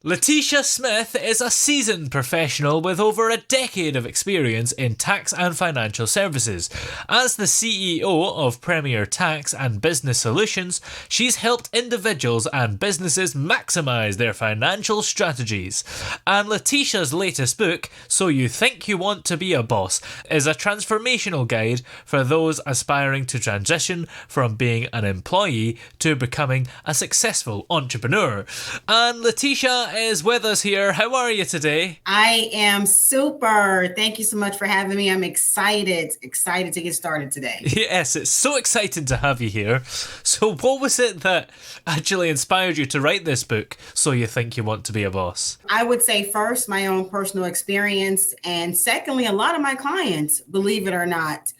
Latesha Smith is a seasoned professional with over a decade of experience in tax and financial services. As the CEO of Premier Tax and Business Solutions, she's helped individuals and businesses maximise their financial strategies. And Latesha's latest book, So You Think You Want to Be a Boss, is a transformational guide for those aspiring to transition from being an employee to becoming a successful entrepreneur. And Latesha is with us here. How are you today? I am super. Thank you so much for having me. I'm excited to get started today. Yes, it's so exciting to have you here. So what was it that actually inspired you to write this book, So You Think You Want to Be a Boss? I would say first, my own personal experience. And secondly, a lot of my clients, believe it or not.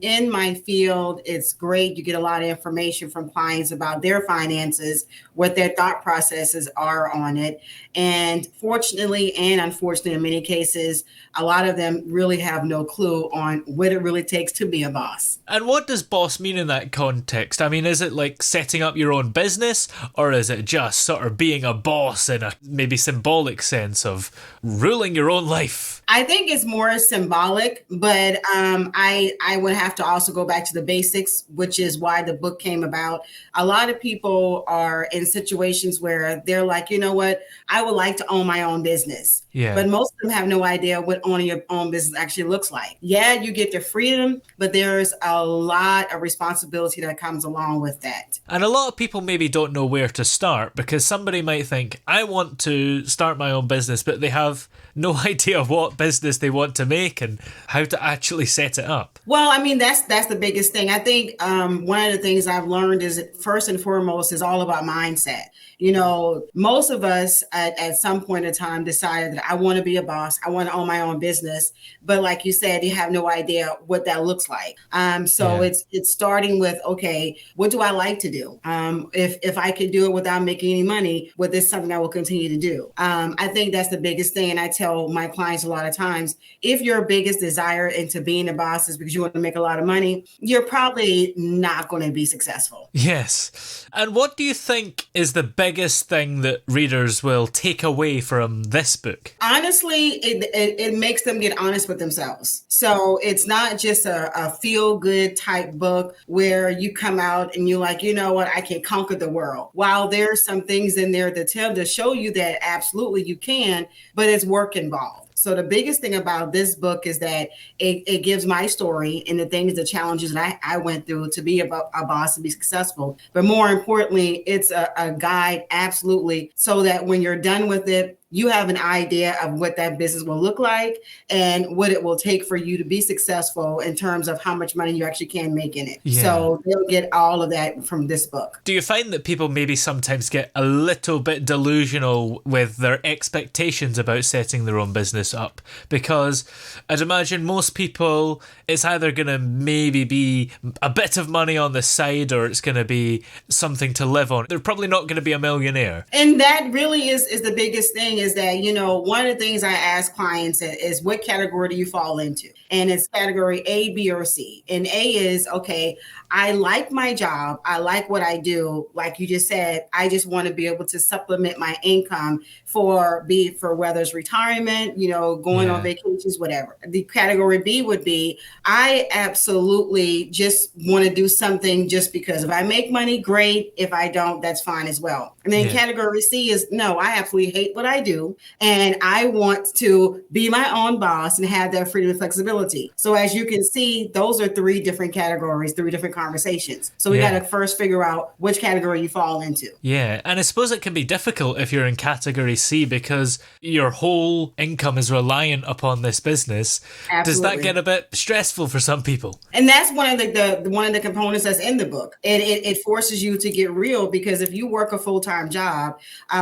In my field, it's great. You get a lot of information from clients about their finances, what their thought processes are on it. And fortunately and unfortunately, in many cases, a lot of them really have no clue on what it really takes to be a boss. And what does boss mean in that context? I mean, is it like setting up your own business, or is it just sort of being a boss in a maybe symbolic sense of ruling your own life? I think it's more symbolic, but I would have to also go back to the basics, which is why the book came about. A lot of people are in situations where they're like, you know what, I would like to own my own business. Yeah. But most of them have no idea what owning your own business actually looks like. Yeah, you get the freedom, but there's a lot of responsibility that comes along with that. And a lot of people maybe don't know where to start, because somebody might think, I want to start my own business, but they have no idea what business they want to make and how to actually set it up. Well, I mean, that's the biggest thing. I think one of the things I've learned is first and foremost is all about mindset. You know, most of us at some point in time decided that I want to be a boss. I want to own my own business. But like you said, you have no idea what that looks like. It's starting with, okay, what do I like to do? If I could do it without making any money, well, this is something I will continue to do. I think that's the biggest thing. And I tell my clients a lot of times, if your biggest desire into being a boss is because you want to make a lot of money, you're probably not going to be successful. Yes. And what do you think is the biggest thing that readers will take away from this book? Honestly, it makes them get honest with themselves. So it's not just a feel-good type book where you come out and you're like, you know what, I can conquer the world. While there's some things in there to show you that absolutely you can, but it's work involved. So the biggest thing about this book is that it gives my story and the challenges that I went through to be a boss and be successful. But more importantly, it's a guide, absolutely, so that when you're done with it, you have an idea of what that business will look like and what it will take for you to be successful in terms of how much money you actually can make in it. Yeah. So they'll get all of that from this book. Do you find that people maybe sometimes get a little bit delusional with their expectations about setting their own business up? Because I'd imagine most people, it's either going to maybe be a bit of money on the side or it's going to be something to live on. They're probably not going to be a millionaire. And that really is the biggest thing. Is that, you know, one of the things I ask clients is what category do you fall into? And it's category A, B, or C. And A is, okay, I like my job. I like what I do. Like you just said, I just want to be able to supplement my income for whether it's retirement, you know, going on vacations, whatever. The category B would be, I absolutely just want to do something just because. If I make money, great. If I don't, that's fine as well. And then category C is, no, I absolutely hate what I do. And I want to be my own boss and have that freedom and flexibility. So as you can see, those are three different categories, three different conversations. So we got to first figure out which category you fall into. Yeah. And I suppose it can be difficult if you're in category C because your whole income is reliant upon this business. Absolutely. Does that get a bit stressful for some people? And that's one of the components that's in the book. It forces you to get real, because if you work a full-time job,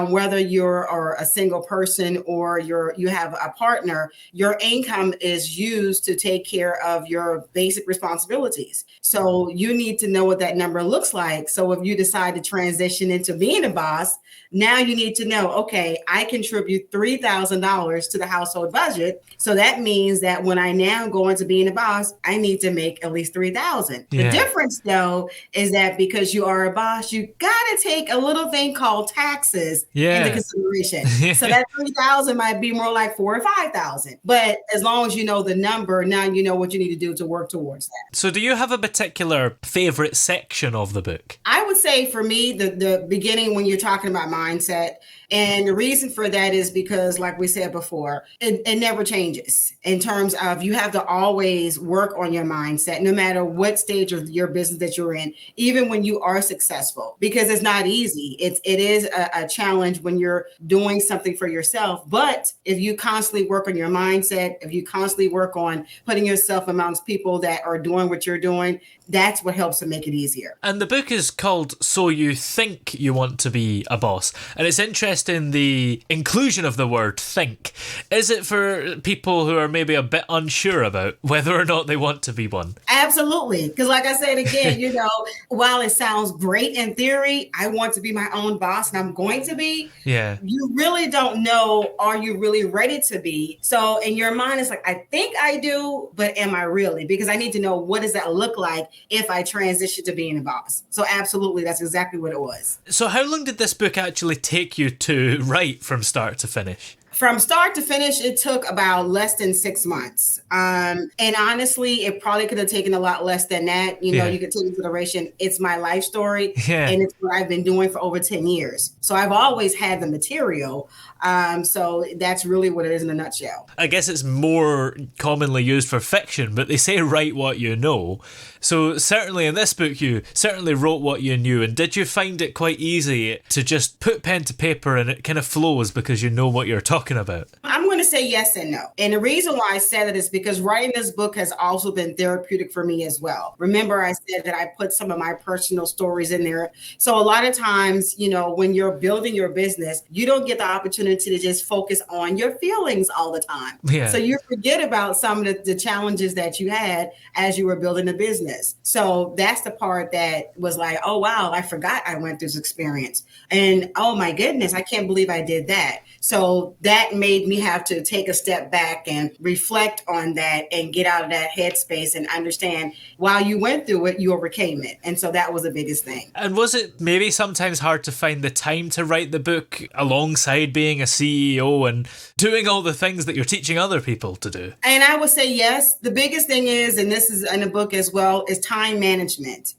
whether you're a single person or you have a partner, your income is used to take care of your basic responsibilities. So you need to know what that number looks like. So if you decide to transition into being a boss, now you need to know, okay, I contribute $3,000 to the household budget. So that means that when I now go into being a boss, I need to make at least $3,000. The difference, though, is that because you are a boss, you got to take a little thing called taxes Yeah. into consideration. So that 3,000 might be more like 4 or 5,000. But as long as you know the number, now you know what you need to do to work towards that. So do you have a particular favorite section of the book? I would say for me, the beginning when you're talking about mindset, and the reason for that is because, like we said before, it never changes in terms of you have to always work on your mindset, no matter what stage of your business that you're in, even when you are successful, because it's not easy. It is a challenge when you're doing something for yourself. But if you constantly work on your mindset, if you constantly work on putting yourself amongst people that are doing what you're doing, that's what helps to make it easier. And the book is called So You Think You Want to Be a Boss. And it's interesting the inclusion of the word think. Is it for people who are maybe a bit unsure about whether or not they want to be one? Absolutely. Because like I said again, while it sounds great in theory, I want to be my own boss and I'm going to be. Yeah. You really don't know, are you really ready to be? So in your mind, it's like, I think I do, but am I really? Because I need to know, what does that look like if I transition to being a boss? So absolutely, that's exactly what it was. So how long did this book actually take you to write from start to finish? From start to finish, it took about less than 6 months. And honestly, it probably could have taken a lot less than that. You could take into consideration, it's my life story and it's what I've been doing for over 10 years. So I've always had the material. So that's really what it is in a nutshell. I guess it's more commonly used for fiction, but they say write what you know. So certainly in this book, you certainly wrote what you knew. And did you find it quite easy to just put pen to paper and it kind of flows because you know what you're talking about? I'm going to say yes and no. And the reason why I said it is because writing this book has also been therapeutic for me as well. Remember, I said that I put some of my personal stories in there. So a lot of times, when you're building your business, you don't get the opportunity to just focus on your feelings all the time. Yeah. So you forget about some of the challenges that you had as you were building a business. So that's the part that was like, oh, wow, I forgot I went through this experience. And oh, my goodness, I can't believe I did that. So that made me have to take a step back and reflect on that and get out of that headspace and understand while you went through it, you overcame it. And so that was the biggest thing. And was it maybe sometimes hard to find the time to write the book alongside being a CEO and doing all the things that you're teaching other people to do? And I would say yes. The biggest thing is, and this is in the book as well, is time management.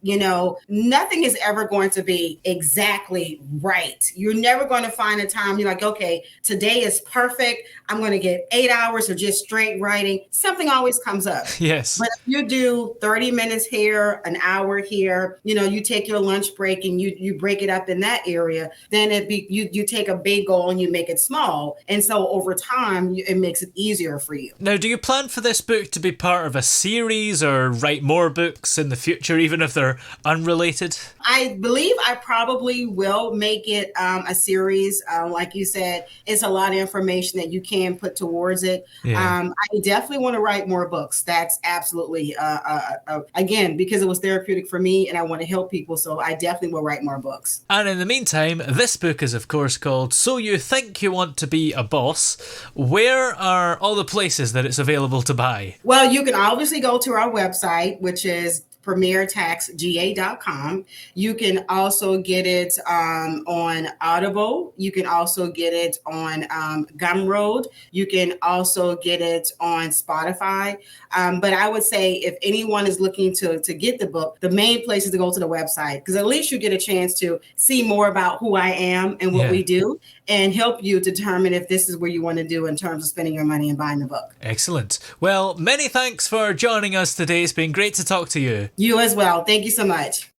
Nothing is ever going to be exactly right. You're never going to find a time you're like, okay, today is perfect. I'm going to get 8 hours of just straight writing. Something always comes up. Yes. But if you do 30 minutes here, an hour here, you take your lunch break and you break it up in that area, then you take a big goal and you make it small. And so over time, it makes it easier for you. Now, do you plan for this book to be part of a series or write more books in the future, even if they're unrelated? I believe I probably will make it a series. Like you said, it's a lot of information that you can put towards it. Yeah. I definitely want to write more books. That's absolutely, again, because it was therapeutic for me and I want to help people. So I definitely will write more books. And in the meantime, this book is, of course, called So You Think You Want to Be a Boss. Where are all the places that it's available to buy? Well, you can obviously go to our website, which is premiertaxga.com. You can also get it on Audible. You can also get it on Gumroad. You can also get it on Spotify. But I would say if anyone is looking to get the book, the main place is to go to the website, because at least you get a chance to see more about who I am and what we do and help you determine if this is where you want to do in terms of spending your money and buying the book. Excellent. Well, many thanks for joining us today. It's been great to talk to you. You as well. Thank you so much.